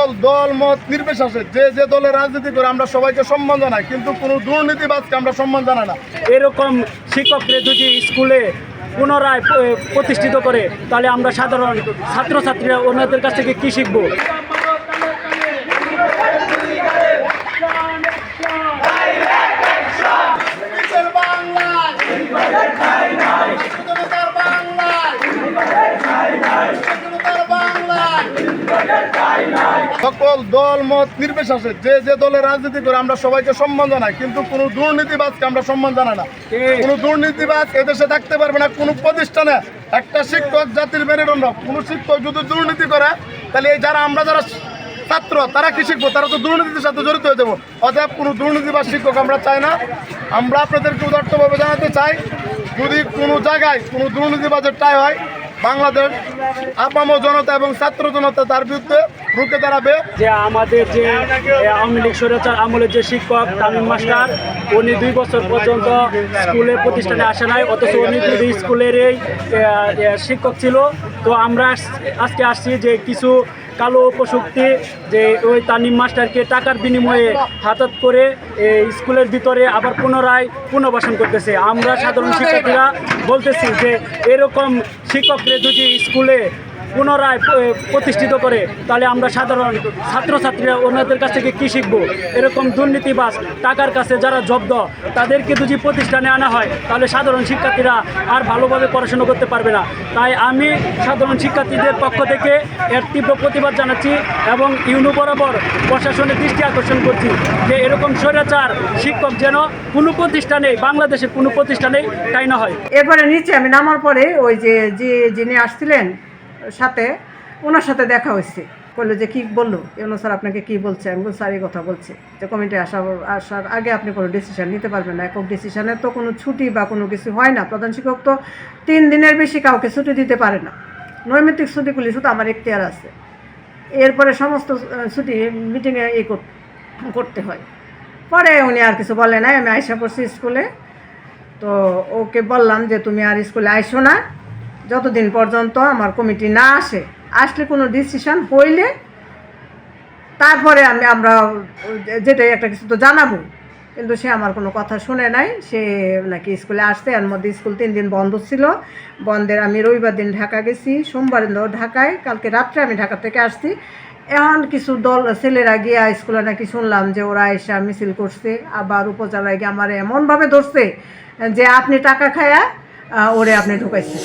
সকল দল মত নির্বিশেষে যে যে দলের রাজনীতি করে আমরা সবাইকে সম্মান জানাই, কিন্তু কোনো দুর্নীতিবাজকে আমরা সম্মান জানাই না। এরকম শিক্ষকরা যদি স্কুলে পুনরায় প্রতিষ্ঠিত করে তাহলে আমরা সাধারণ ছাত্রছাত্রীরা ওনাদের কাছ থেকে কী শিখব? সকল দল মত নির্বিশেষে যে যে দলের রাজনীতি করে আমরা সবাইকে সম্মান জানাই, কিন্তু কোনো দুর্নীতিবাজকে আমরা সম্মান জানাই না। কোনো দুর্নীতিবাজ এদেশে থাকতে পারবে না। কোনো প্রতিষ্ঠানে একটা শিক্ষক জাতির মেরুদণ্ড, কোনো শিক্ষক যদি দুর্নীতি করে তাহলে এই যারা ছাত্র তারা কি শিখবো? তারা তো দুর্নীতির সাথে জড়িত হয়ে যাবো। অতএব কোনো দুর্নীতিবাজ শিক্ষক আমরা চাই না। আমরা আপনাদেরকে উদার্তভাবে জানাতে চাই, যদি কোনো জায়গায় কোনো দুর্নীতিবাজের টাই হয়, বাংলাদেশ আপাম জনতা এবং ছাত্র জনতা তার বিরুদ্ধে রুখে দাঁড়াবে। যে আমাদের যে আওয়ামী লীগ স্বৈরাচার আমলের যে শিক্ষক তামিম মাস্টার, উনি 2 বছর পর্যন্ত স্কুলের প্রতিষ্ঠানে আসে নাই, অথচ উনি যদি স্কুলেরই শিক্ষক ছিল। তো আমরা আজকে আসছি যে কিছু কালো উপশক্তি যে ওই তামিম মাস্টারকে টাকার বিনিময়ে হাতাত করে স্কুলের ভিতরে আবার পুনরায় পুনর্বাসন করতেছে। আমরা সাধারণ শিক্ষার্থীরা বলতেছি যে এরকম শিক্ষকরা যদি স্কুলে পুনরায় প্রতিষ্ঠিত করে তাহলে আমরা সাধারণ ছাত্রছাত্রীরা ওনাদের কাছ থেকে কী শিখব? এরকম দুর্নীতিবাজ টাকার কাছে যারা জব্দ তাদেরকে যদি প্রতিষ্ঠানে আনা হয় তাহলে সাধারণ শিক্ষার্থীরা আর ভালোভাবে পড়াশোনা করতে পারবে না। তাই আমি সাধারণ শিক্ষার্থীদের পক্ষ থেকে এর তীব্র প্রতিবাদ জানাচ্ছি এবং ইউনো বরাবর প্রশাসনের দৃষ্টি আকর্ষণ করছি যে এরকম স্বৈরাচার শিক্ষক যেন কোনো প্রতিষ্ঠানে, বাংলাদেশের কোনো প্রতিষ্ঠানেই তাই না হয়। এরপরে নিচে আমি নামার পরে ওই যিনি আসছিলেন সাথে, ওনার সাথে দেখা হয়েছে। বললো যে কী বললো ইউনো স্যার আপনাকে কী বলছে? আমি বলছি স্যার এই কথা বলছে যে কমিটি আসার আগে আপনি কোনো ডিসিশন নিতে পারবেন না। একক ডিসিশনের তো কোনো ছুটি বা কোনো কিছু হয় না। প্রধান শিক্ষক তো 3 দিনের বেশি কাউকে ছুটি দিতে পারে না। নৈমিত্তিক ছুটিগুলি শুধু আমার এখতিয়ার আছে। এরপরে সমস্ত ছুটি মিটিংয়ে করতে হয়। পরে উনি আর কিছু বলে নাই। আমি আইসা পড়ছি স্কুলে। তো ওকে বললাম যে তুমি আর স্কুলে আইসো না যতদিন পর্যন্ত আমার কমিটি না আসলে কোনো ডিসিশন হইলে তারপরে আমরা যেটাই একটা কিছু তো জানাবো। কিন্তু সে আমার কোনো কথা শুনে নাই। সে নাকি স্কুলে আসছে। এর মধ্যে স্কুল 3 দিন বন্ধ ছিল। বন্ধের আমি রবিবার দিন ঢাকা গেছি, সোমবার দিন ঢাকায়, কালকে রাত্রে আমি ঢাকা থেকে আসছি। এখন কিছু ছেলেরা গিয়ে স্কুলে নাকি শুনলাম যে ওরা এসে মিছিল করছে, আবার উপজেলায় গিয়ে আমার এমনভাবে ধরছে যে আপনি টাকা খায়া ওরে আপনি ঢুকাইছেন।